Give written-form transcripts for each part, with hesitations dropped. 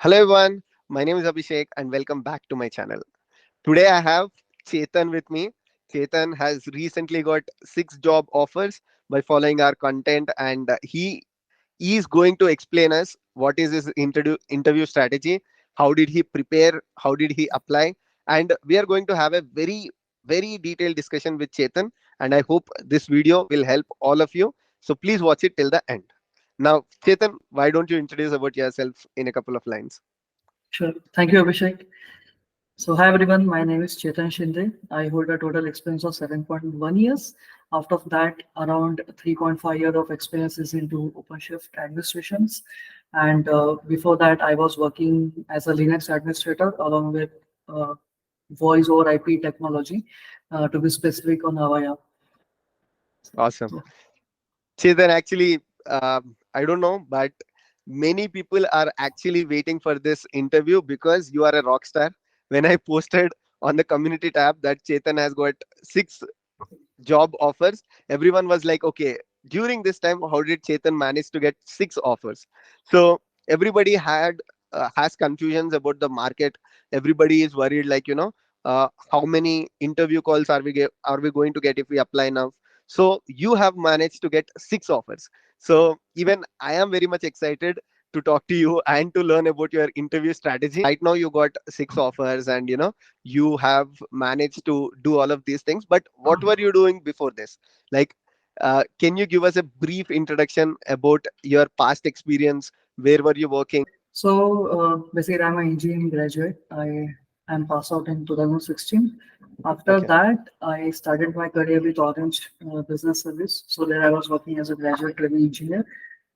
Hello everyone, my name is Abhishek and welcome back to my channel. Today I have Chetan with me. Chetan has recently got 6 job offers by following our content, and he is going to explain us what is his interview strategy, how did he prepare, how did he apply, and we are going to have a very detailed discussion with Chetan, and I hope this video will help all of you. So please watch it till the end. Now, Chetan, why don't you introduce about yourself in a couple of lines? Sure. Thank you, Abhishek. So, hi everyone. My name is Chetan Shinde. I hold a total experience of 7.1 years. Out of that, around 3.5 years of experience is into OpenShift administrations. And before that, I was working as a Linux administrator along with uh, voice over IP technology, to be specific on Avaya. Awesome. Yeah. Chetan, actually, I don't know, but many people are actually waiting for this interview because you are a rock star. When I posted on the community tab that Chetan has got 6 job offers, everyone was like, okay, during this time, how did Chetan manage to get 6 offers? So everybody has confusions about the market. Everybody is worried, like, how many interview calls are we going to get if we apply now? So you have managed to get 6 offers. So even I am very much excited to talk to you and to learn about your interview strategy. Right now you got 6 offers, and you have managed to do all of these things, but what were you doing before this? Like, can you give us a brief introduction about your past experience? Where were you working? So, basically, I'm an engineering graduate. I am passed out in 2016. After Okay. that, I started my career with Orange Business Service. So there I was working as a graduate level engineer.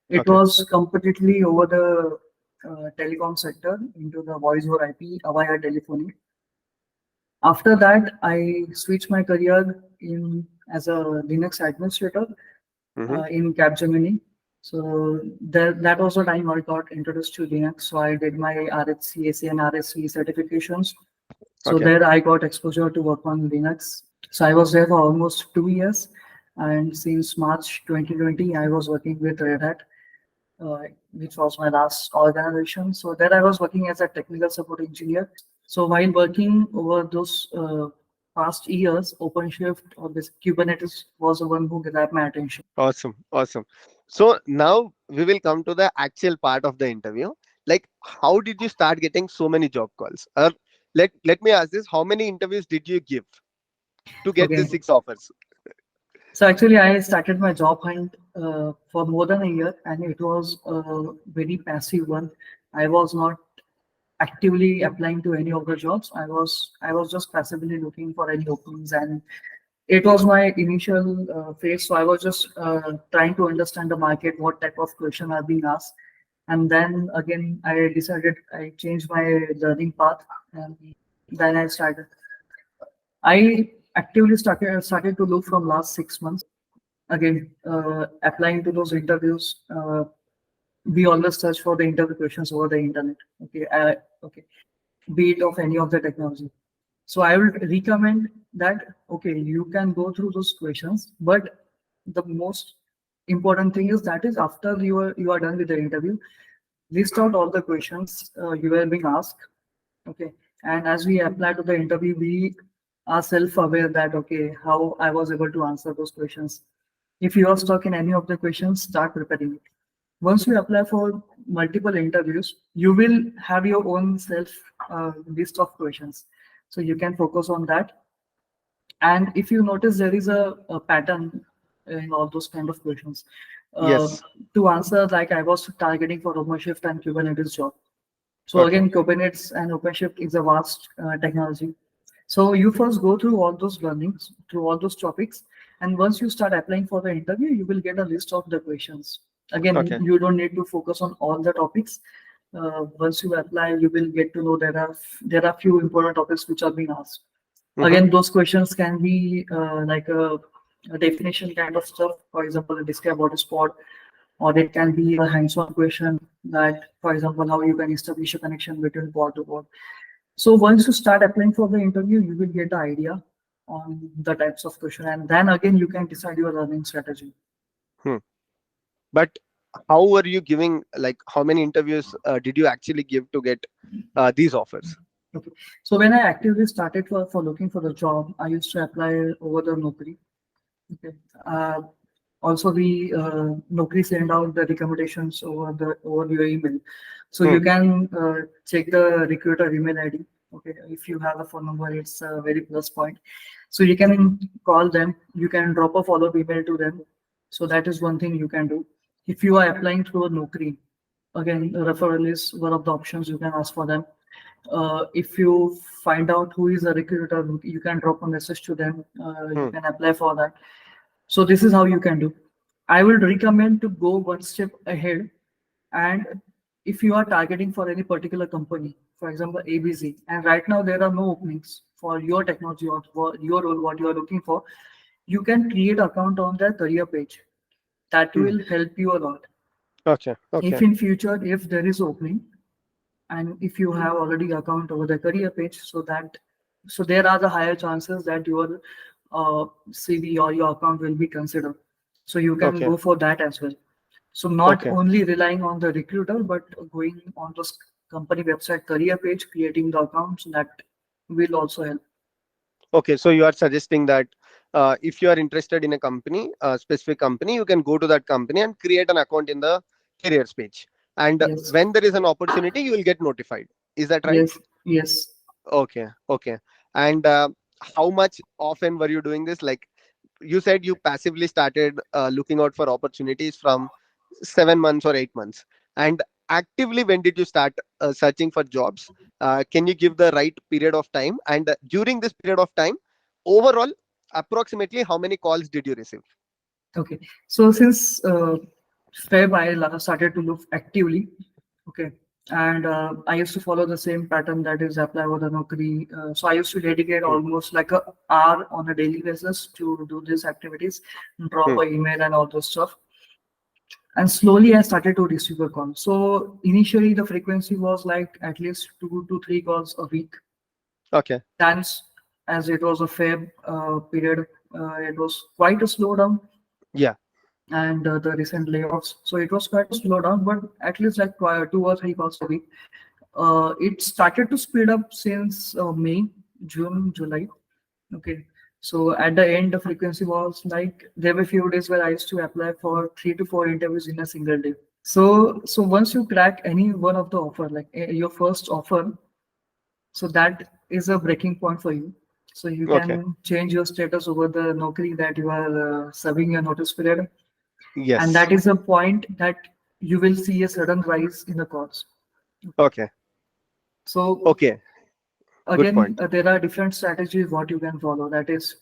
It Okay. was completely over the telecom sector into the voice over IP, Avaya telephony. After that, I switched my career in as a Linux administrator Mm-hmm. in Capgemini. So that was the time I got introduced to Linux. So I did my RHCAC and RSC certifications. So Okay. there I got exposure to work on Linux. So I was there for almost 2 years. And since March 2020, I was working with Red Hat, which was my last organization. So there I was working as a technical support engineer. So while working over those past years, OpenShift or this Kubernetes was the one who grabbed my attention. Awesome. Awesome. So now we will come to the actual part of the interview. Like, how did you start getting so many job calls? Or let me ask this: how many interviews did you give to get the Okay. 6 offers? So actually, I started my job hunt for more than a year, and it was a very passive one. I was not actively applying to any of the jobs. I was just passively looking for any openings, and it was my initial phase. So I was just trying to understand the market, what type of question are being asked, and then again I decided I changed my learning path, and then I started. I actively started to look from last 6 months. Again, applying to those interviews, we always search for the interview questions over the internet. Okay, be it of any of the technology. So I would recommend that, okay, you can go through those questions, but the most important thing is that is after you are done with the interview, list out all the questions you were being asked. Okay, and as we apply to the interview, we are self-aware that okay, how I was able to answer those questions. If you are stuck in any of the questions, start preparing it. Once you apply for multiple interviews, you will have your own self list of questions. So you can focus on that. And if you notice there is a pattern in all those kind of questions, uh, Yes. to answer like I was targeting for OpenShift and Kubernetes job. So Okay. again, Kubernetes and OpenShift is a vast technology. So you first go through all those learnings, through all those topics, and once you start applying for the interview, you will get a list of the questions. Again, Okay. you don't need to focus on all the topics. Once you apply, you will get to know there are few important topics which are being asked. Mm-hmm. Again, those questions can be like a definition kind of stuff. For example, describe what is pod, or it can be a hands-on question that, for example, how you can establish a connection between pod to pod. So once you start applying for the interview, you will get the idea on the types of question, and then again you can decide your learning strategy. Hmm. But how were you giving, like how many interviews did you actually give to get these offers? Okay. So when I actively started for looking for the job, I used to apply over the Naukri. Okay. Uh, Also, we Naukri send out the recommendations over your email, so Hmm. you can check the recruiter email ID. Okay, if you have a phone number, it's a very plus point. So you can call them. You can drop a follow-up email to them. So that is one thing you can do. If you are applying through a Naukri, again, referral is one of the options you can ask for them. If you find out who is a recruiter, you can drop a message to them. You Hmm. can apply for that. So this is how you can do. I will recommend to go one step ahead. And if you are targeting for any particular company, for example, ABC, and right now there are no openings for your technology or for your role, what you are looking for, you can create account on their career page. That Hmm. will help you a lot. Okay. If Okay. in future, if there is opening, and if you have already account over the career page, so there are the higher chances that your CV or your account will be considered, so you can Okay. go for that as well. So not Okay. only relying on the recruiter, but going on the company website career page, creating the account, so that will also help. Okay, so you are suggesting that if you are interested in a company, a specific company, you can go to that company and create an account in the careers page. And Yes, when there is an opportunity, you will get notified. Is that right? yes, yes. Okay, okay. And how much often were you doing this? Like you said, you passively started looking out for opportunities from 7 months or 8 months. And actively, when did you start searching for jobs? Can you give the right period of time? And during this period of time, overall, approximately how many calls did you receive? Okay. So since Feb, I started to look actively. Okay. And I used to follow the same pattern, that is apply over the Naukri. So I used to dedicate Hmm, almost like a hour on a daily basis to do these activities, drop hmm. a email and all those stuff. And slowly I started to receive a call. So initially the frequency was like at least 2 to 3 calls a week. Okay. Then as it was a Feb period, it was quite a slowdown, Yeah. and the recent layoffs. So it was quite a slowdown, but at least like 2 or 3 calls a week. It started to speed up since May, June, July. Okay. So at the end, the frequency was like there were few days where I used to apply for 3 to 4 interviews in a single day. So once you crack any one of the offer, like your first offer, so that is a breaking point for you. So you Okay. can change your status over the Naukri that you are serving your notice period, and Yes. that is a point that you will see a sudden rise in the cost. Okay. Okay. So Okay. Good again, point. there are different strategies what you can follow. That is,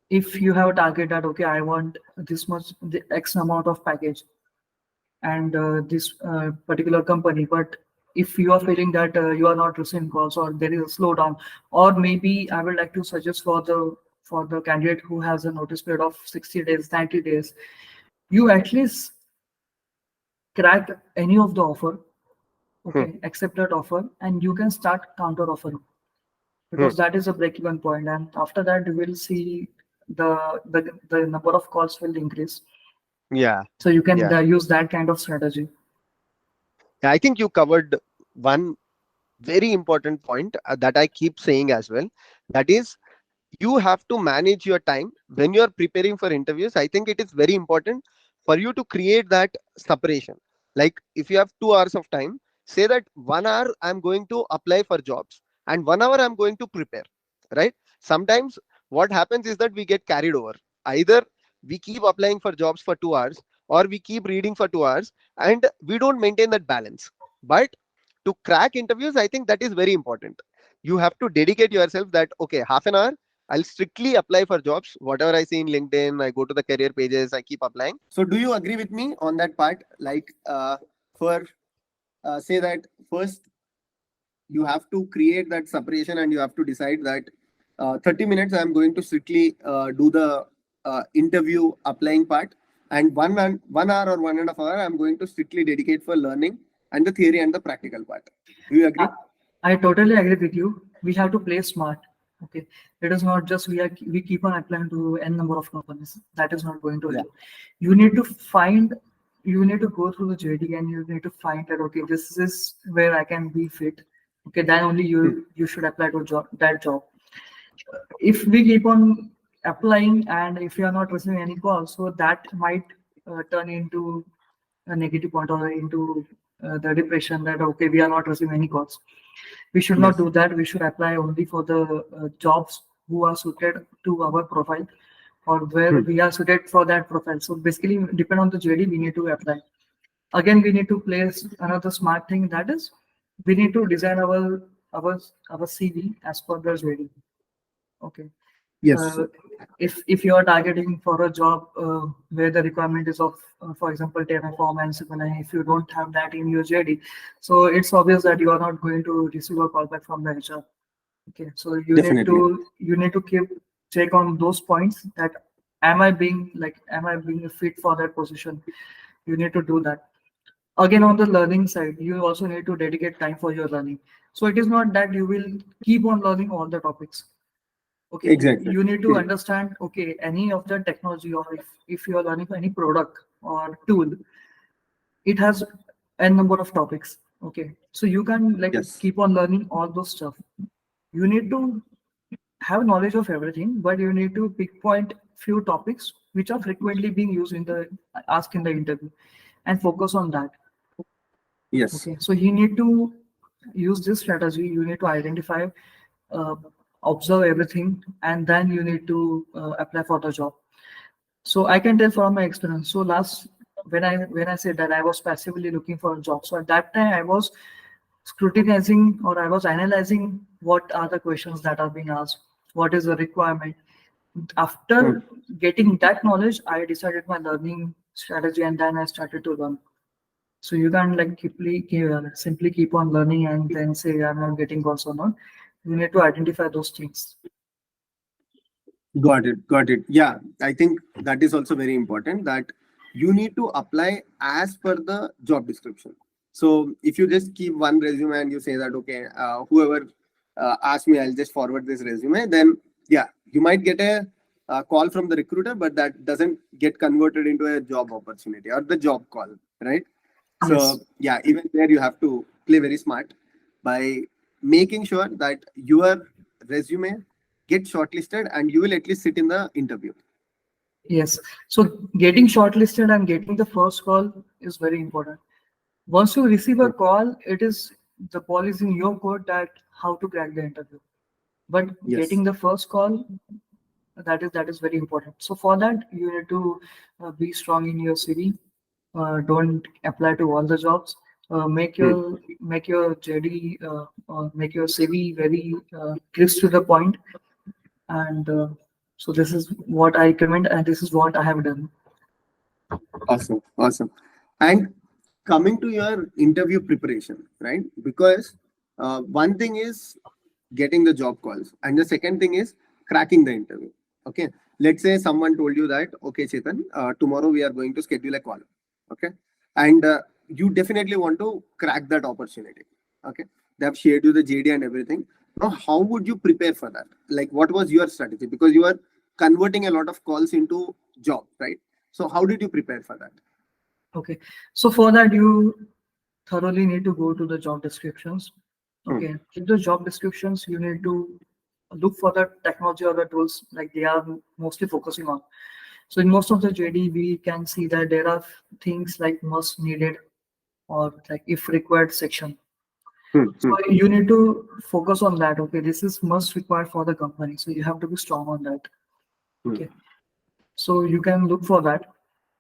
if you have a target that okay, I want this much, the X amount of package, and this particular company, but if you are feeling that you are not receiving calls or there is a slowdown, or maybe I would like to suggest for the candidate who has a notice period of 60 days, 90 days, you at least crack any of the offer. Hmm, Okay, accept that offer, and you can start counter offering, hmm. because that is a break-even point, and after that you will see the number of calls will increase. Yeah. So you can Yeah. use that kind of strategy. Yeah, I think you covered one very important point that I keep saying as well. That is, you have to manage your time when you are preparing for interviews. I think it is very important for you to create that separation. Like if you have 2 hours of time, say that 1 hour I'm going to apply for jobs and 1 hour I'm going to prepare, right? Sometimes what happens is that we get carried over. Either we keep applying for jobs for 2 hours, or we keep reading for 2 hours, and we don't maintain that balance. But to crack interviews, I think that is very important. You have to dedicate yourself that okay, half an hour I'll strictly apply for jobs. Whatever I see in LinkedIn, I go to the career pages, I keep applying. So, do you agree with me on that part? Like, for say that first you have to create that separation and you have to decide that 30 minutes I'm going to strictly do the interview applying part, and 1 hour or 1.5 hour I'm going to strictly dedicate for learning and the theory and the practical part. Do you I, agree? I totally agree with you. We have to play smart. Okay. It is not just we keep on applying to n number of companies. That is not going to Yeah. help. You need to find you need to go through the JD and you need to find that okay, this is where I can be fit. Okay, then only Hmm. you should apply to that job. If we keep on applying and if you are not receiving any calls, so that might turn into a negative point or into the depression that okay, we are not receiving any calls. We should not Yes. do that. We should apply only for the jobs who are suited to our profile or where Hmm. we are suited for that profile. So basically, depend on the JD, we need to apply. Again, we need to place another smart thing, that is we need to design our our CV as per the JD. Okay. Yes. Uh, if you are targeting for a job where the requirement is of, for example, Terraform and similar, if you don't have that in your JD, so it's obvious that you are not going to receive a call back from the HR. Okay, so Definitely. you need to keep check on those points that am I being a fit for that position? You need to do that. Again, on the learning side, you also need to dedicate time for your learning. So it is not that you will keep on learning all the topics. Okay, Exactly. you need to Hmm. understand okay any of the technology, or if you are learning any product or tool, it has n number of topics. Okay, so you can like Yes. keep on learning all those stuff. You need to have knowledge of everything, but you need to pinpoint few topics which are frequently being used in the asked in the interview and focus on that. Yes. Okay, so you need to use this strategy. You need to identify, uh, observe everything, and then you need to apply for the job. So I can tell from my experience. So last when I said that I was passively looking for a job, so at that time I was scrutinizing or I was analyzing what are the questions that are being asked, what is the requirement. Hmm. After getting that knowledge, I decided my learning strategy, and then I started to learn. So you can't like simply keep on learning and then say I'm not getting calls or not. You need to identify those things. Got it. Got it. Yeah, I think that is also very important that you need to apply as per the job description. So if you just keep one resume and you say that, okay, whoever asks me, I'll just forward this resume, then yeah, you might get a call from the recruiter, but that doesn't get converted into a job opportunity or the job call, right? Yes. So yeah, even there you have to play very smart by making sure that your resume get shortlisted and you will at least sit in the interview. Yes. So getting shortlisted and getting the first call is very important. Once you receive a Hmm. call, it is the ball is in your court that how to crack the interview. But Yes. getting the first call, that is very important. So for that, you need to be strong in your CV. Don't apply to all the jobs. Hmm. Make your JD make your CV very crisp to the point. And so this is what I recommend, and this is what I have done. Awesome. Awesome. And coming to your interview preparation, right? Because one thing is getting the job calls, and the second thing is cracking the interview. Okay. Let's say someone told you that, okay, Chetan, tomorrow we are going to schedule a call. Okay. And you definitely want to crack that opportunity. Okay. They have shared you the JD and everything. Now, how would you prepare for that? Like, what was your strategy? Because you are converting a lot of calls into job, right? So how did you prepare for that? Okay. So for that, you thoroughly need to go to the job descriptions. Hmm. Okay. In the job descriptions, you need to look for the technology or the tools like they are mostly focusing on. So in most of the JD, we can see that there are things like must needed or like if required section. Hmm. So Hmm. you need to focus on that. Okay, this is must required for the company. So you have to be strong on that. Hmm. Okay. So you can look for that.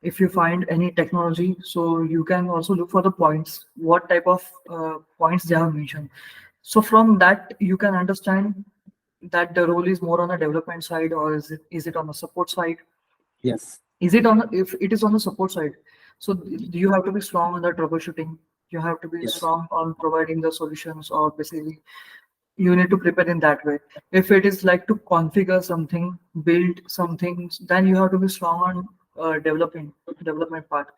If you find any technology, so you can also look for the points, what type of points they have mentioned. So from that, you can understand that the role is more on the development side or is it on the support side? Yes. Is it on if it is on the support side? So you have to be strong on the troubleshooting. You have to be Yes. strong on providing the solutions or basically you need to prepare in that way. If it is like to configure something, build something, then you have to be strong on development part.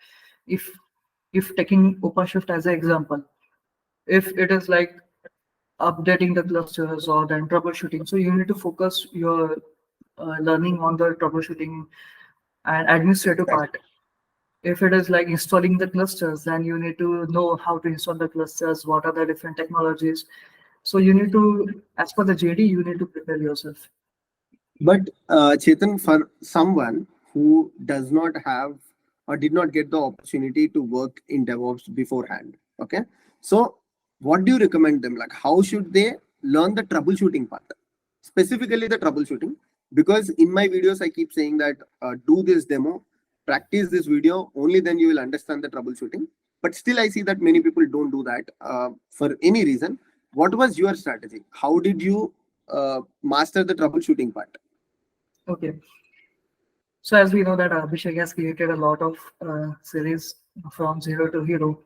If if taking OpenShift as an example, if it is like updating the clusters or then troubleshooting, so you need to focus your learning on the troubleshooting and administrative Right. part. If it is like installing the clusters, then you need to know how to install the clusters, what are the different technologies. So you need to, as per the JD, you need to prepare yourself. But Chetan, for someone who does not have or did not get the opportunity to work in DevOps beforehand, okay, so what do you recommend them? Like, how should they learn the troubleshooting part, specifically the troubleshooting? Because in my videos, I keep saying that do this demo, practice this video, only then you will understand the troubleshooting. But still, I see that many people don't do that for any reason. What was your strategy? How did you master the troubleshooting part? Okay. So as we know that Abhishek has created a lot of series from zero to hero.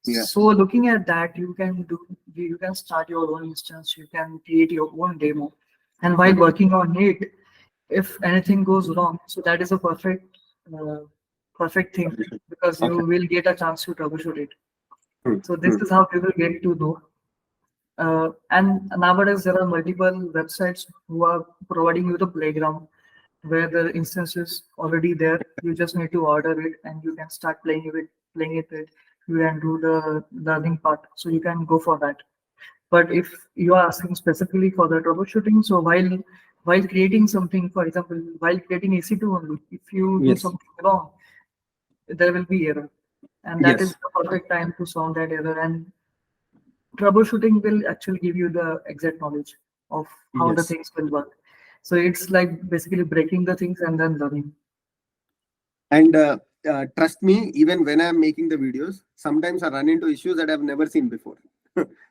Yeah. So looking at that, you can start your own instance, you can create your own demo, and while working on it, if anything goes wrong, so that is a uh, perfect thing because you Okay. will get a chance to troubleshoot it. Hmm. So this Hmm. is how people get to know. And nowadays there are multiple websites who are providing you the playground where the instance is already there. You just need to order it and you can start playing it with. You can do the learning part. So you can go for that. But if you are asking specifically for the troubleshooting, so while creating something, for example, while creating EC2 only, if you do Yes. something wrong, there will be error. And that is Yes. the perfect time to solve that error. And troubleshooting will actually give you the exact knowledge of how the Yes. things will work. So it's like basically breaking the things and then learning. And trust me, even when I'm making the videos, sometimes I run into issues that I've never seen before.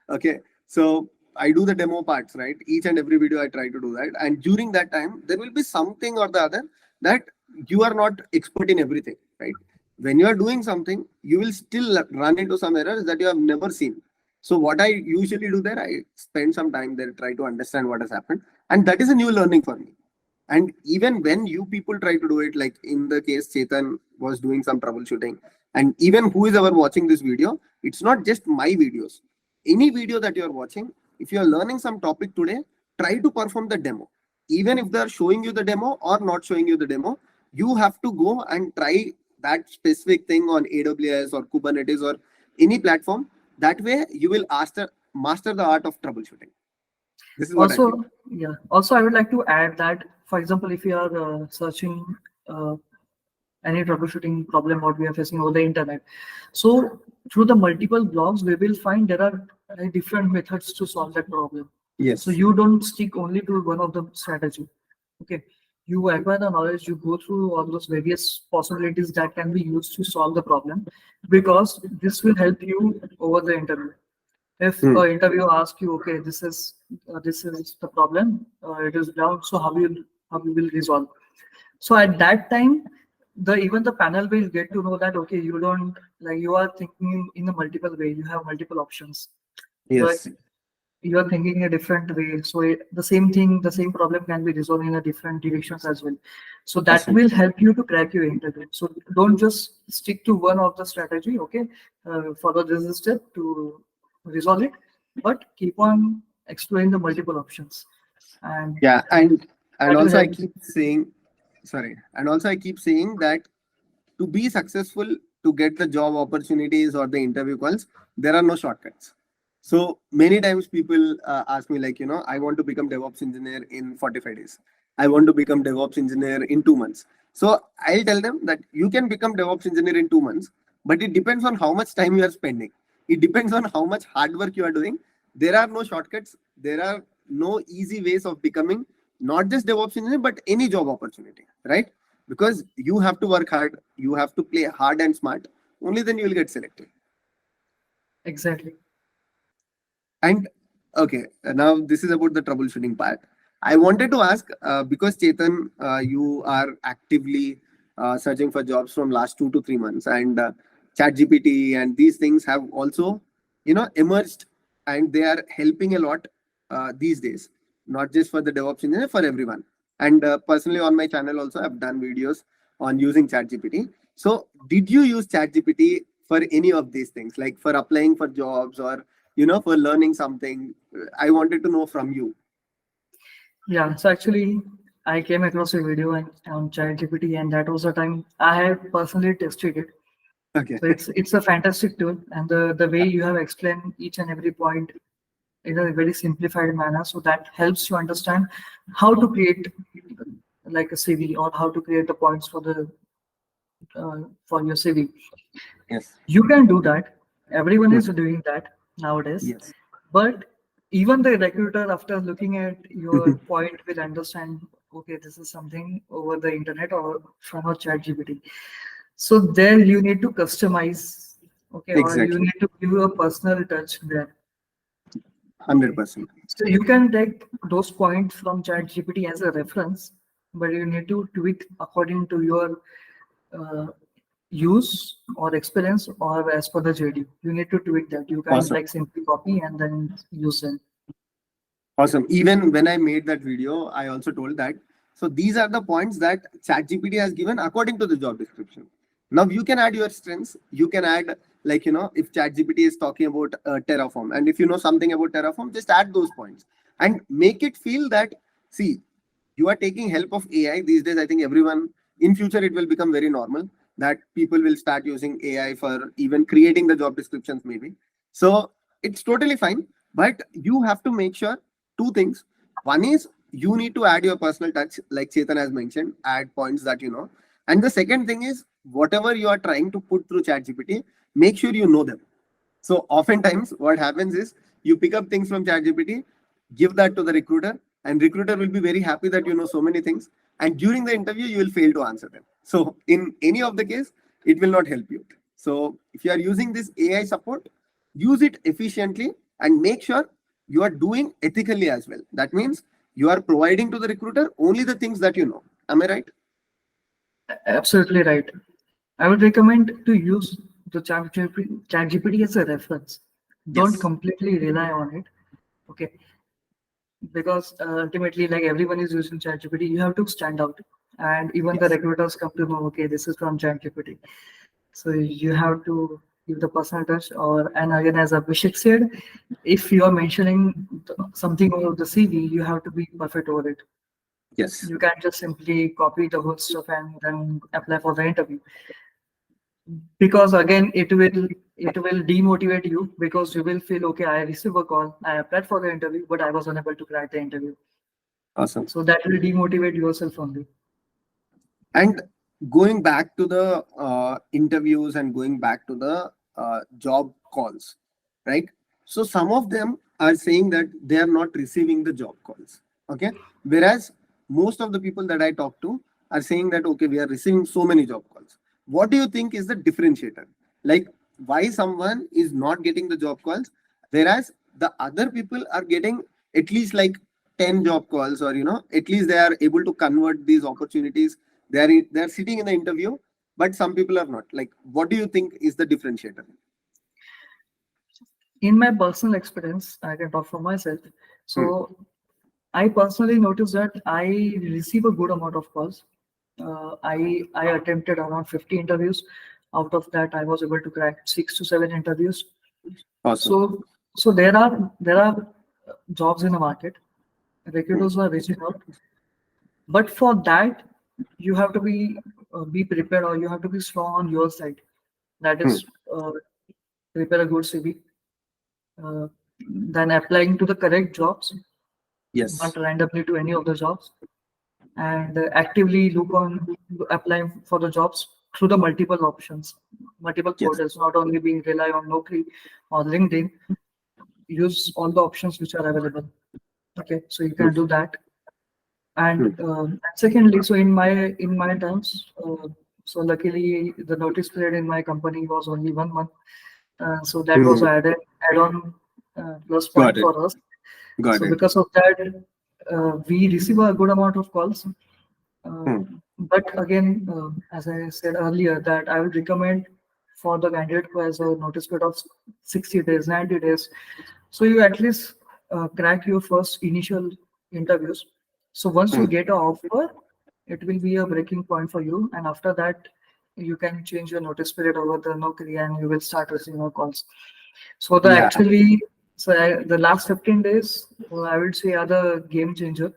Okay. So I do the demo parts, right? Each and every video I try to do that. And during that time, there will be something or the other that you are not expert in everything, right? When you are doing something, you will still run into some errors that you have never seen. So what I usually do there, I spend some time there, try to understand what has happened. And that is a new learning for me. And even when you people try to do it, like in the case Chetan was doing some troubleshooting, and even who is ever watching this video, it's not just my videos. Any video that you are watching, if you are learning some topic today, try to perform the demo. Even if they are showing you the demo or not showing you the demo, you have to go and try that specific thing on AWS or Kubernetes or any platform. That way, you will master the art of troubleshooting. This is what I feel. Also, yeah. Also, I would like to add that, for example, if you are searching uh, any troubleshooting problem what we are facing over the internet, so through the multiple blogs, we will find there are different methods to solve that problem. So Yes. you don't stick only to one of the strategy. Okay. You acquire the knowledge, you go through all those various possibilities that can be used to solve the problem because this will help you over the interview. If Hmm. an interview asks you, okay, this is the problem, it is down, so how you will resolve. So at that time, the even the panel will get to know that okay, you don't like you are thinking in a multiple way, you have multiple options. You are Yes. you are thinking in a different way. So the same thing, the same problem can be resolved in a different directions as well. So that Awesome. will help you to crack your interview. So don't just stick to one of the strategy. Okay, follow this step to resolve it, but keep on exploring the multiple options, and Yeah, and that will also I help. keep saying, sorry, and also I keep saying that to be successful, to get the job opportunities or the interview calls, there are no shortcuts. So many times people ask me like, I want to become DevOps engineer in 45 days. I want to become DevOps engineer in 2 months. So I'll tell them that you can become DevOps engineer in 2 months, but it depends on how much time you are spending. It depends on how much hard work you are doing. There are no shortcuts. There are no easy ways of becoming not just DevOps engineer, but any job opportunity, right? Because you have to work hard, you have to play hard and smart. Only then you will get selected. Exactly. And okay, now this is about the troubleshooting part. I wanted to ask because Chetan, you are actively searching for jobs from last 2 to 3 months, and ChatGPT and these things have also, emerged, and they are helping a lot these days. Not just for the DevOps engineer, for everyone. And personally, on my channel also, I've done videos on using ChatGPT. So, did you use ChatGPT for any of these things, like for applying for jobs or for learning something? I wanted to know from you. Yeah. So actually, I came across a video on ChatGPT, and that was the time I had personally tested it. Okay. So it's a fantastic tool, and the way you have explained each and every point in a very simplified manner, so that helps you understand how to create like a CV, or how to create the points for your CV. Yes. You can do that. Everyone Hmm. is doing that nowadays. Yes. But even the recruiter, after looking at your point, will understand, okay, this is something over the internet or from a chat GPT. So there you need to customize, okay, or you Exactly. need to give a personal touch there. Okay. 100%. So you can take those points from chat GPT as a reference, but you need to tweak according to your uh, use or experience or as per the JD. You need to tweak that. You can't Awesome. like simply copy and then use them. Awesome. Even when I made that video, I also told that. So these are the points that ChatGPT has given according to the job description. Now you can add your strengths. You can add, like, if ChatGPT is talking about Terraform, and if you know something about Terraform, just add those points and make it feel that, see, you are taking help of AI these days. I think everyone, in future it will become very normal that people will start using AI for even creating the job descriptions maybe. So it's totally fine, but you have to make sure two things. One is you need to add your personal touch, like Chetan has mentioned, add points that you know. And the second thing is whatever you are trying to put through ChatGPT, make sure you know them. So oftentimes what happens is you pick up things from ChatGPT, give that to the recruiter, and recruiter will be very happy that you know so many things. And during the interview, you will fail to answer them. So in any of the case, it will not help you. So if you are using this AI support, use it efficiently and make sure you are doing ethically as well. That means you are providing to the recruiter only the things that you know. Am I right? Absolutely right. I would recommend to use the chat GPT as a reference. Don't Yes. completely rely on it. Okay. Because ultimately, like everyone is using chat GPT, you have to stand out. And even the Yes. recruiters come to know, okay, this is from chat GPT. So you have to give the personal touch, or and again, as Abhishek said, if you are mentioning something over the CV, you have to be perfect over it. Yes. You can't just simply copy the whole stuff and then apply for the interview. Because again, it will demotivate you, because you will feel, okay, I received a call, I applied for the interview, but I was unable to crack the interview. Awesome. So that will demotivate yourself only. And going back to the interviews and going back to the job calls, right? So some of them are saying that they are not receiving the job calls. Okay. Whereas most of the people that I talk to are saying that, okay, we are receiving so many job calls. What do you think is the differentiator? Like, why someone is not getting the job calls, whereas the other people are getting at least like 10 job calls, or at least they are able to convert these opportunities. They're sitting in the interview, but some people are not. Like, what do you think is the differentiator? In my personal experience, I can talk for myself. Hmm. So I personally noticed that I receive a good amount of calls. I attempted around 50 interviews. Out of that, I was able to crack 6 to 7 interviews. Awesome. So there are jobs in the market. Hmm. Recruiters are reaching out, but for that, you have to be prepared, or you have to be strong on your side. That Hmm. is, prepare a good CV, uh, then applying to the correct jobs, not Yes. randomly to any of the jobs, and actively look on applying for the jobs through the multiple options, multiple Yes. portals, not only being rely on Naukri or LinkedIn. Use all the options which are available. Okay, so you can Good. do that. Hmm. And secondly, so in my terms, so luckily the notice period in my company was only 1 month, so that was Hmm. add-on plus Got point it. for us. Got So it. because of that, we receive a good amount of calls. Uh, Hmm. but again, as I said earlier, that I would recommend for the candidate who has a notice period of 60 days, 90 days. So you at least crack your first initial interviews. So once you Hmm. get an offer, it will be a breaking point for you. And after that, you can change your notice period over the Naukri, and you will start receiving more calls. So Yeah. the last 15 days, I would say, are the game changer,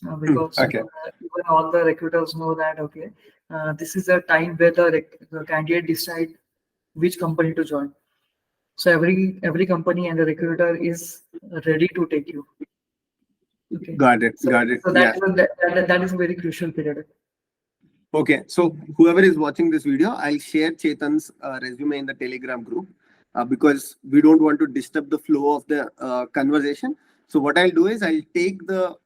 Hmm. because Okay. even all the recruiters know that, okay, this is a time where the candidate decide which company to join. So every company and the recruiter is ready to take you. Okay. Got it. So, Got it. so that Yeah. is that is a very crucial period. Okay. So whoever is watching this video, I'll share Chetan's resume in the Telegram group because we don't want to disturb the flow of the conversation. So what I'll do is I'll take the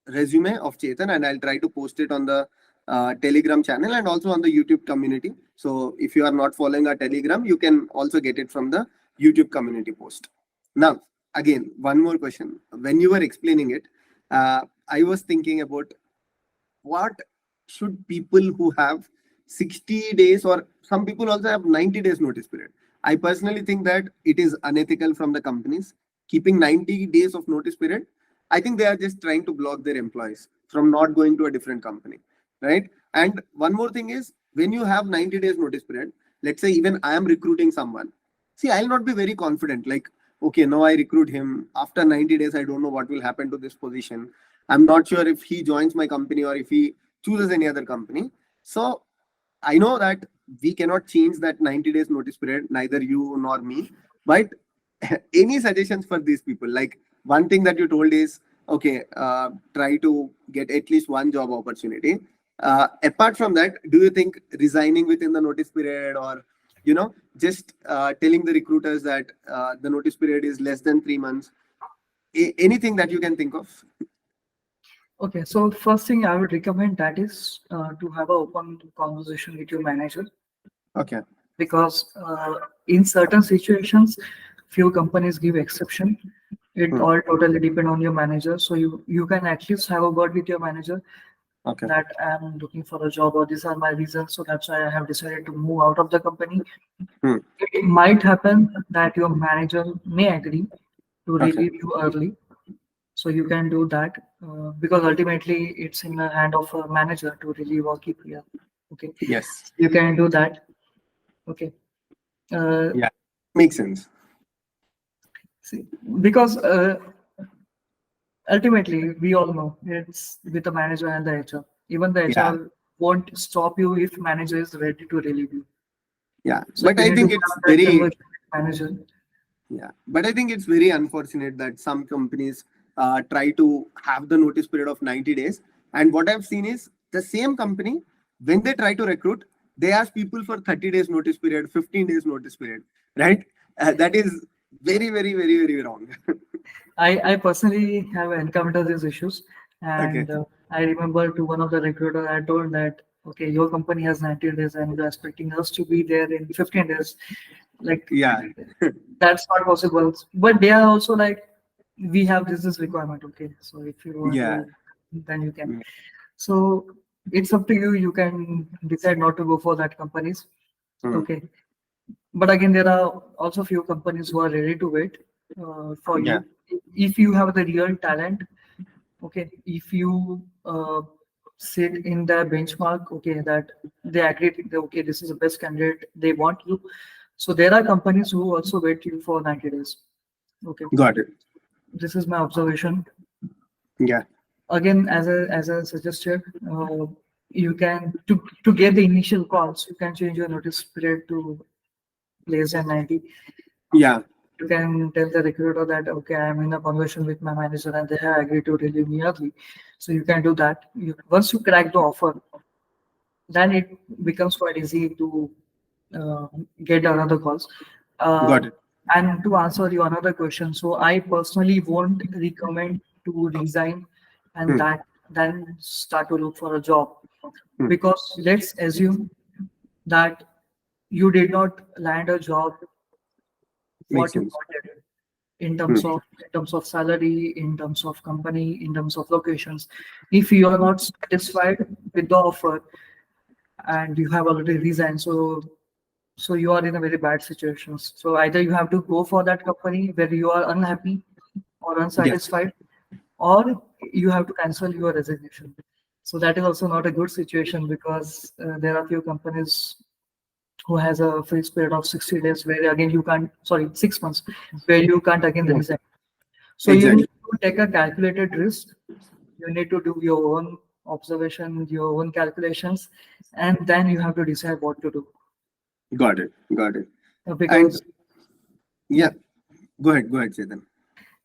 resume of Chetan and I'll try to post it on the Telegram channel and also on the YouTube community. So if you are not following our Telegram, you can also get it from the YouTube community post. Now, again, one more question. When you were explaining it, I was thinking about what should people who have 60 days or some people also have 90 days notice period. I personally think that it is unethical from the companies keeping 90 days of notice period. I think they are just trying to block their employees from not going to a different company, right? And one more thing is when you have 90 days notice period, let's say even I am recruiting someone. See, I'll not be very confident. Like, okay, now I recruit him. After 90 days, I don't know what will happen to this position. I'm not sure if he joins my company or if he chooses any other company. So I know that we cannot change that 90 days notice period, neither you nor me. But any suggestions for these people? Like one thing that you told is, okay, try to get at least one job opportunity. Apart from that, do you think resigning within the notice period or, just telling the recruiters that the notice period is less than 3 months, anything that you can think of? Okay, so first thing I would recommend that is to have an open conversation with your manager, Okay. because in certain situations, few companies give exception. It all totally depend on your manager. So you can at least have a word with your manager Okay. that I'm looking for a job or these are my reasons. So that's why I have decided to move out of the company. Hmm. It might happen that your manager may agree to Okay. relieve you early. So you can do that because ultimately it's in the hand of a manager to relieve or keep you. Okay, Yes. you can do that. Okay. Yeah. Makes sense. See, because ultimately we all know it's with the manager and the HR. Even the Yeah. HR won't stop you if manager is ready to relieve you. Yeah. So But you I need to think have it's that very, conversation with manager. yeah. But I think it's very unfortunate that some companies try to have the notice period of 90 days. And what I've seen is the same company, when they try to recruit, they ask people for 30 days notice period, 15 days notice period, right? That is very, very, very, very wrong. I personally have encountered these issues, Okay. and I remember to one of the recruiter I told that okay, your company has 90 days and you're expecting us to be there in 15 days. Like Yeah. that's not possible. But they are also like, we have this requirement. Okay, so if you want Yeah. to, then you can. So it's up to you. You can decide not to go for that companies. Hmm. Okay, but again, there are also few companies who are ready to wait for Yeah. you if you have the real talent. Okay, if you sit in the benchmark, okay, that they agree, okay, this is the best candidate, they want you. So there are companies who also wait you for 90 days. Okay, Got it. this is my observation. Yeah. Again, as I suggested, you can to get the initial calls, you can change your notice period to less than 90. Yeah. You can tell the recruiter that okay, I'm in a conversation with my manager and they have agreed to relieve me early. So you can do that. Once you crack the offer, then it becomes quite easy to uh, get another calls. Uh, Got it. and to answer your another question, so I personally won't recommend to resign and Hmm. that then start to look for a job, Hmm. because let's assume that you did not land a job Makes what you sense. wanted Hmm. in terms of salary, in terms of company, in terms of locations. If you are not satisfied with the offer and you have already resigned, so you are in a very bad situation. So either you have to go for that company where you are unhappy or Yes. unsatisfied, or you have to cancel your resignation. So that is also not a good situation because there are few companies who has a free period of 60 days where again you can't, sorry, 6 months, where you can't again Hmm. resign. So you Exactly. need to take a calculated risk. You need to do your own observation, your own calculations, and then you have to decide what to do. Got it. Got it. And Because yeah, go ahead. Go ahead, Chetan.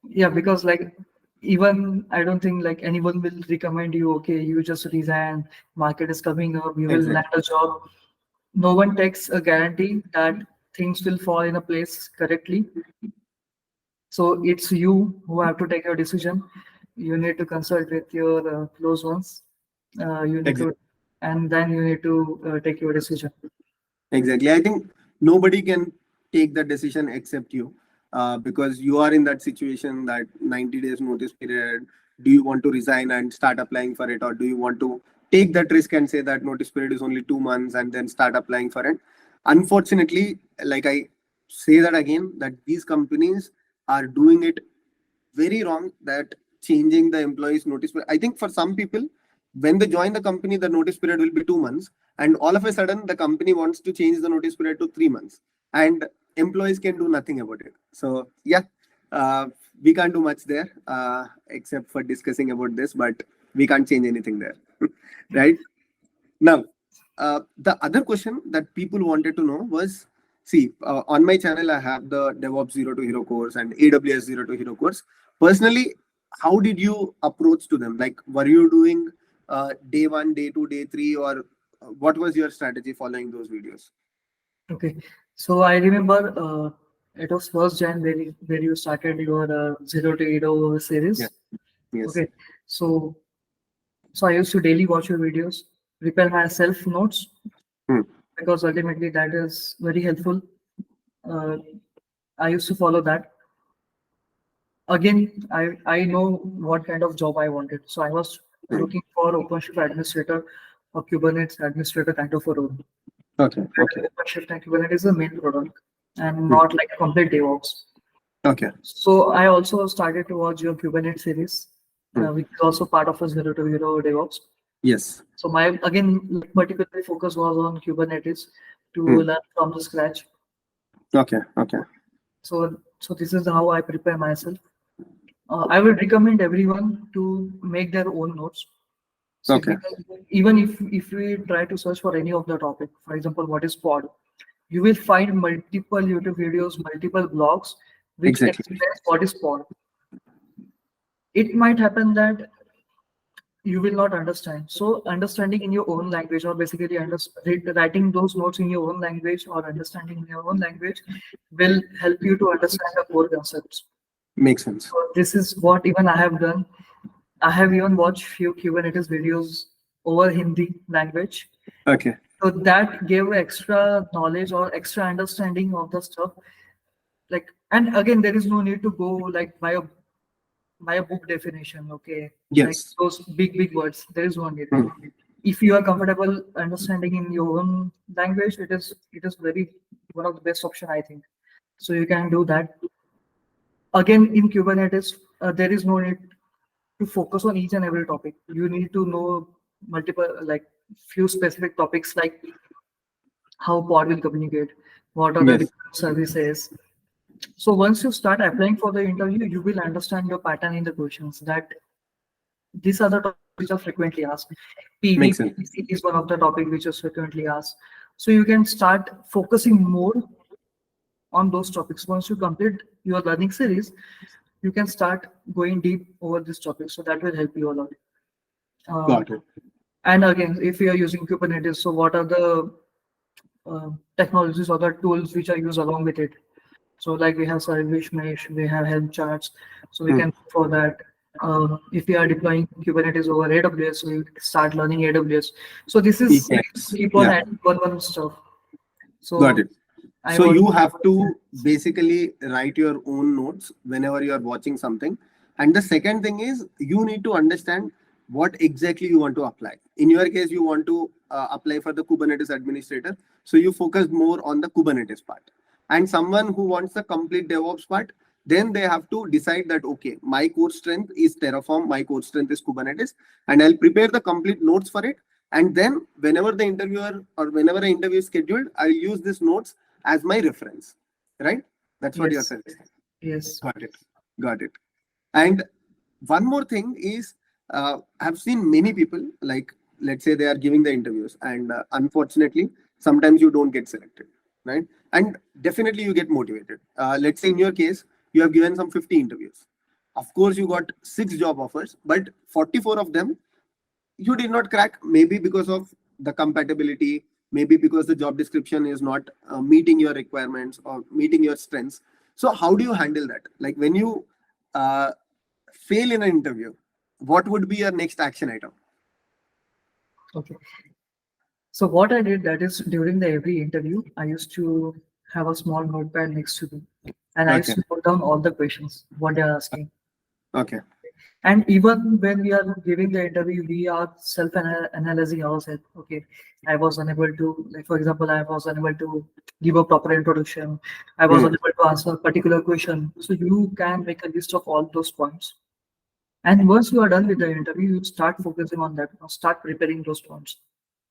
yeah, because like even I don't think like anyone will recommend you, okay, you just resign, market is coming up, you will land Exactly. a job. No one takes a guarantee that things will fall in a place correctly. So it's you who have to take your decision. You need to consult with your close ones. You need to, Exactly. and then you need to take your decision. Exactly. I think nobody can take the decision except you, because you are in that situation, that 90 days notice period. Do you want to resign and start applying for it, or do you want to take that risk and say that notice period is only 2 months and then start applying for it? Unfortunately, like I say that again, that these companies are doing it very wrong, that changing the employees notice period. I think for some people, when they join the company, the notice period will be 2 months, and all of a sudden the company wants to change the notice period to 3 months, and employees can do nothing about it. So yeah, we can't do much there, except for discussing about this, but we can't change anything there. Right now, the other question that people wanted to know was, see, on my channel, I have the DevOps Zero to Hero course and AWS Zero to Hero course. Personally, how did you approach to them? Like, were you doing day one, day two, day three, or what was your strategy following those videos? Okay. So I remember it was first Jan where you started your zero to hero Yeah. series. Yes. Okay. So I used to daily watch your videos, prepare my self notes Hmm. because ultimately that is very helpful. Uh, I used to follow that. Again, I know what kind of job I wanted. So I was Hmm. looking for OpenShift administrator or Kubernetes administrator kind of a role. Okay. Okay. OpenShift and Kubernetes is the main product and Hmm. not like complete DevOps. Okay. So I also started to watch your Kubernetes series, Hmm. which is also part of a zero to hero DevOps. Yes. So my again like, particularly focus was on Kubernetes to Hmm. learn from the scratch. Okay. Okay. So this is how I prepare myself. I would recommend everyone to make their own notes. See, Okay. because even if we try to search for any of the topic, for example, what is pod, you will find multiple YouTube videos, multiple blogs which Exactly. explains what is pod. It might happen that you will not understand. So understanding in your own language, or basically writing those notes in your own language, or understanding in your own language, will help you to understand the core concepts. Makes sense. So this is what even I have done. I have even watched few Kubernetes videos over Hindi language. Okay. So that gave extra knowledge or extra understanding of the stuff. Like, and again, there is no need to go like by a book definition, okay? Like Yes. those big words. There is no need. Hmm. If you are comfortable understanding in your own language, it is very one of the best option, I think. So you can do that. Again, in Kubernetes, there is no need to focus on each and every topic. You need to know multiple, like few specific topics, like how pod will communicate, what are the Yes. different services. So once you start applying for the interview, you will understand your pattern in the questions, that these are the topics which are frequently asked. Makes sense. PVPC is one of the topic which is frequently asked. So you can start focusing more on those topics. Once you complete your learning series, you can start going deep over this topic. So that will help you a lot. Uh, Got it. and again, if you are using Kubernetes, so what are the technologies or the tools which are used along with it? So like we have service mesh, we have helm charts, so we Hmm. can go for that. If we are deploying Kubernetes over AWS, so you start learning AWS. So this is EKS. keep on Yeah. adding one stuff. Got So it. I So want. you have to basically write your own notes whenever you are watching something. And the second thing is, you need to understand what exactly you want to apply. In your case, you want to apply for the Kubernetes administrator. So you focus more on the Kubernetes part. And someone who wants the complete DevOps part, then they have to decide that, okay, my core strength is Terraform, my core strength is Kubernetes, and I'll prepare the complete notes for it. And then whenever the interviewer or whenever an interview is scheduled, I'll use these notes as my reference, right? That's what you're Yes, saying. yes, Got it. Got it. And one more thing is, I've seen many people, like, let's say they are giving the interviews, and unfortunately, sometimes you don't get selected, right? And definitely you get motivated. Let's say in your case, you have given some 50 interviews. Of course, you got 6 job offers, but 44 of them you did not crack, maybe because of the compatibility, maybe because the job description is not meeting your requirements or meeting your strengths. So how do you handle that? Like when you uh, fail in an interview, what would be your next action item? Okay. So what I did, that is, during the every interview, I used to have a small notepad next to me, and I used Okay. to note down all the questions, what they are asking. Okay. And even when we are giving the interview, we are self-analyzing ourselves. Okay, I was unable to, like for example, I was unable to give a proper introduction. I was Hmm. unable to answer a particular question. So you can make a list of all those points. And once you are done with the interview, you start focusing on that. Start preparing those points.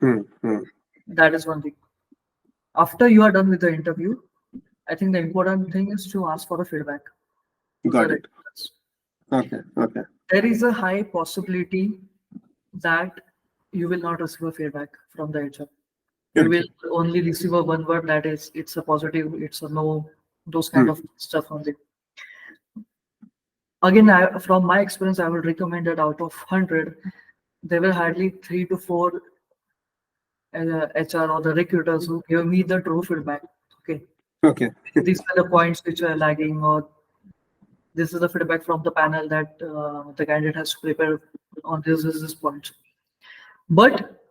Hmm. Hmm. That is one thing. After you are done with the interview, I think the important thing is to ask for a feedback to the Got it. recruiters. Okay. Okay. There is a high possibility that you will not receive a feedback from the HR. You Okay. will only receive a one word, that is, it's a positive, it's a no, those kind Hmm. of stuff only. Again, from my experience, I would recommend that out of 100, there were hardly 3 to 4 HR or the recruiters who give me the true feedback. Okay, Okay. these are the points which are lagging, or this is the feedback from the panel that the candidate has to prepare on this point. But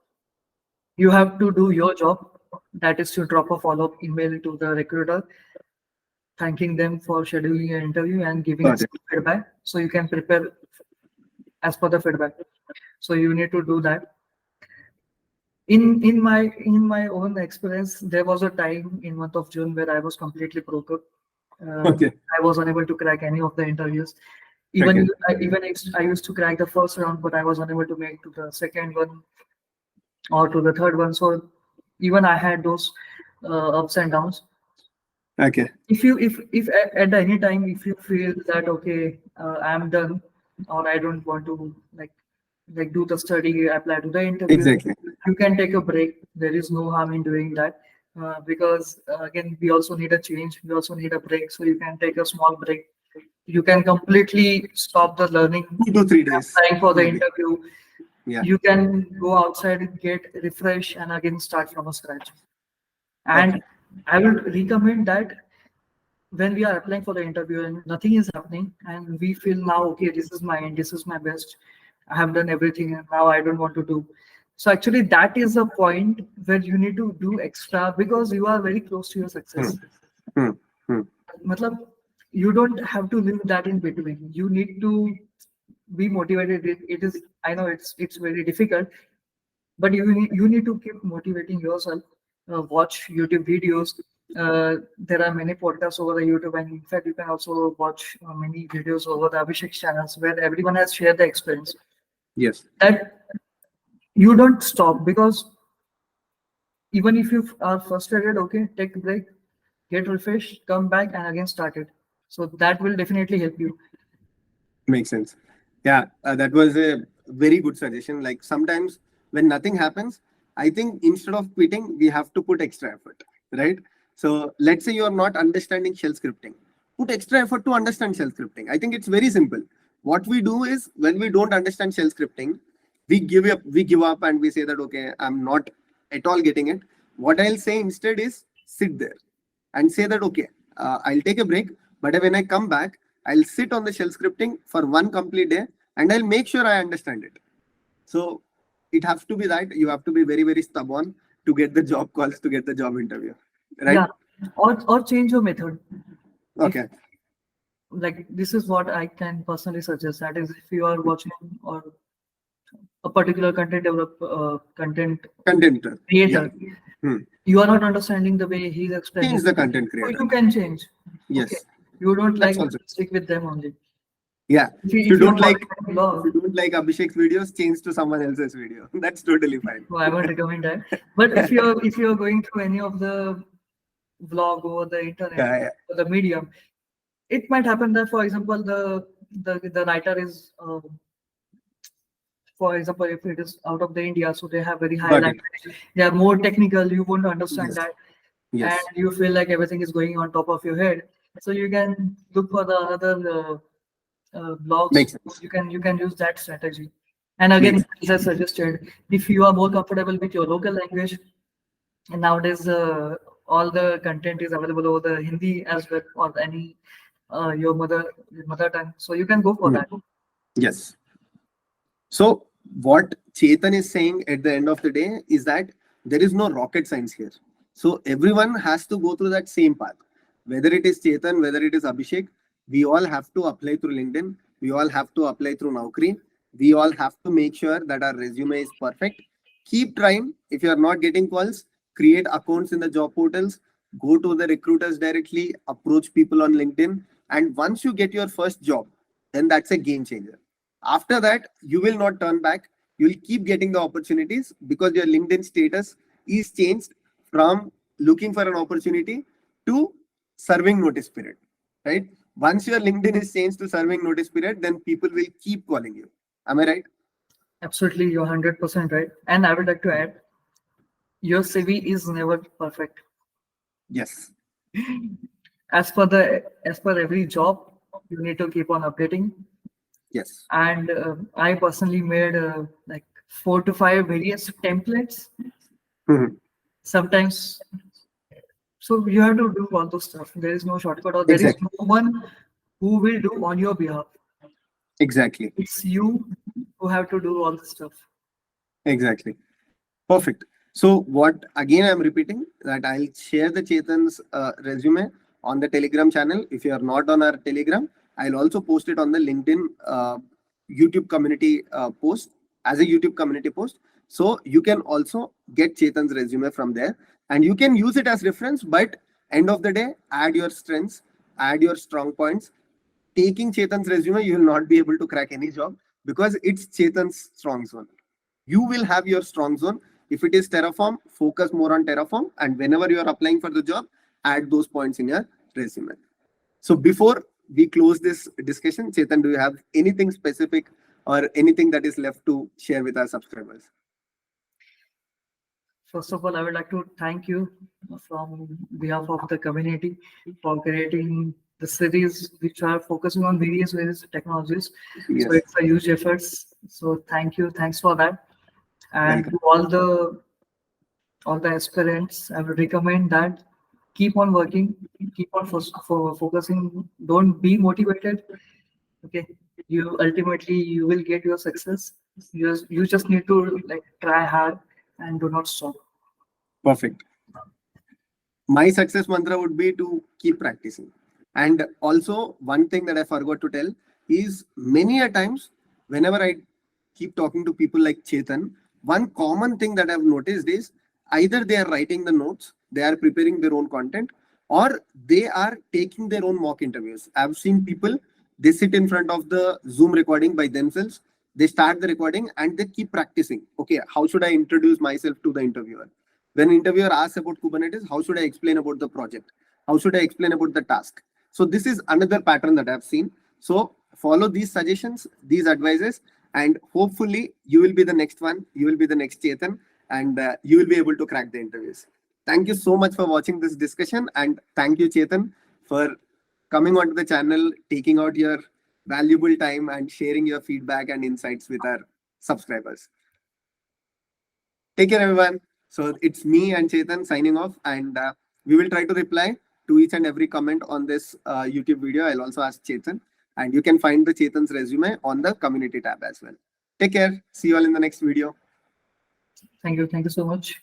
you have to do your job, that is to drop a follow-up email to the recruiter, thanking them for scheduling an interview and giving Got it. some feedback so you can prepare as per the feedback. So you need to do that. In my own experience, there was a time in month of June where I was completely broke up. Okay. I was unable to crack any of the interviews. Okay. I used to crack the first round, but I was unable to make to the second one or to the third one. So even I had those ups and downs. Okay. If at any time, if you feel that okay, I'm done, or I don't want to like do the study, apply to the interview, Exactly. you can take a break. There is no harm in doing that, because again, we also need a change, we also need a break. So you can take a small break. You can completely stop the learning, 2 to 3 days. applying for the Maybe. interview. Yeah. You can go outside, get refresh, and again start from a scratch. Okay. And I would recommend that when we are applying for the interview and nothing is happening, and we feel now, okay, this is my end, this is my best, I have done everything, and now I don't want to do. So actually, that is a point where you need to do extra because you are very close to your Hmm. success. Hmm. Hmm. Matlab, you don't have to live that in between. You need to be motivated. It is, I know it's very difficult, but you need to keep motivating yourself. Watch YouTube videos. There are many podcasts over the YouTube, and in fact, you can also watch many videos over the Abhishek's channels where everyone has shared the experience. Yes. That you don't stop, because even if you are frustrated, okay, take a break, get refreshed, come back, and again start it. So that will definitely help you. Makes sense. Yeah, that was a very good suggestion. Like sometimes when nothing happens, I think instead of quitting, we have to put extra effort, right? So let's say you are not understanding shell scripting, put extra effort to understand shell scripting. I think it's very simple. What we do is when we don't understand shell scripting, we give up and we say that okay, I'm not at all getting it. What I'll say instead is sit there and say that okay, I'll take a break, but when I come back, I'll sit on the shell scripting for one complete day and I'll make sure I understand it. So it has to be that you have to be very, very stubborn to get the job calls, to get the job interview. Right? Yeah, or change your method. If Okay. like this is what I can personally suggest. That is, if you are watching or a particular content Content. Yeah. creator, Hmm. you are not understanding the way he's Change explaining, the content so creator. you can change. Okay, Yes. you don't That's like, also. stick with them only. Yeah. If you, If you if you are don't like following a if blog, you don't like Abhishek's videos, change to someone else's video. That's totally fine. so I won't recommend that. But if you're going through any of the vlog over the internet Yeah, yeah. or the medium, it might happen that, for example, the writer is, for example, if it is out of the India, so they have very high Got it. language, they are more technical, you won't understand Yes. that. Yes. and you feel like everything is going on top of your head. So you can look for the other blogs. Makes sense. You can use that strategy. And Makes again, as I suggested, if you are more comfortable with your local language, and nowadays all the content is available over the Hindi as well, or any your mother tongue. So you can go for sense. that. Yes. So what Chetan is saying at the end of the day is that there is no rocket science here. So everyone has to go through that same path. Whether it is Chetan, whether it is Abhishek, we all have to apply through LinkedIn. We all have to apply through Naukri. We all have to make sure that our resume is perfect. Keep trying. If you are not getting calls, create accounts in the job portals. Go to the recruiters directly. Approach people on LinkedIn. And once you get your first job, then that's a game changer. After that, you will not turn back. You'll keep getting the opportunities because your LinkedIn status is changed from looking for an opportunity to serving notice period, right? Once your LinkedIn is changed to serving notice period, then people will keep calling you. Am I right? Absolutely, you're 100% right. And I would like to add, your CV is never perfect. Yes. As per every job, you need to keep on updating. Yes. And I personally made like 4 to 5 various templates. Mhm. Sometimes, so you have to do all those stuff. There is no shortcut, or there is Exactly. no one who will do on your behalf. Exactly. It's you who have to do all the stuff. Exactly. Perfect. So what again I'm repeating that I'll share the Chetan's resume on the Telegram channel. If you are not on our Telegram, I'll also post it on the LinkedIn YouTube community post as a YouTube community post. So you can also get Chetan's resume from there and you can use it as reference. But end of the day, add your strengths, add your strong points. Taking Chetan's resume, you will not be able to crack any job because it's Chetan's strong zone. You will have your strong zone. If it is Terraform, focus more on Terraform. And whenever you are applying for the job, add those points in your resume. So before we close this discussion, Chetan, do you have anything specific or anything that is left to share with our subscribers? First of all, I would like to thank you from behalf of the community for creating the series which are focusing on various technologies. So Yes. it's a huge efforts. So thank you, thanks for that. And Welcome. to all the aspirants, I would recommend that keep on working, keep on focusing. Don't be motivated. Okay, you will get your success. You just need to like try hard and do not stop. Perfect. My success mantra would be to keep practicing. And also, one thing that I forgot to tell is many a times, whenever I keep talking to people like Chetan, one common thing that I've noticed is either they are writing the notes, they are preparing their own content, or they are taking their own mock interviews. I've seen people, they sit in front of the Zoom recording by themselves, they start the recording and they keep practicing. Okay, how should I introduce myself to the interviewer? When interviewer asks about Kubernetes, how should I explain about the project? How should I explain about the task? So this is another pattern that I've seen. So follow these suggestions, these advices, and hopefully you will be the next one. You will be the next Chetan, and you will be able to crack the interviews. Thank you so much for watching this discussion, and thank you, Chetan, for coming onto the channel, taking out your valuable time, and sharing your feedback and insights with our subscribers. Take care, everyone. So it's me and Chetan signing off, and we will try to reply to each and every comment on this YouTube video. I'll also ask Chetan, and you can find the Chetan's resume on the community tab as well. Take care. See you all in the next video. Thank you so much.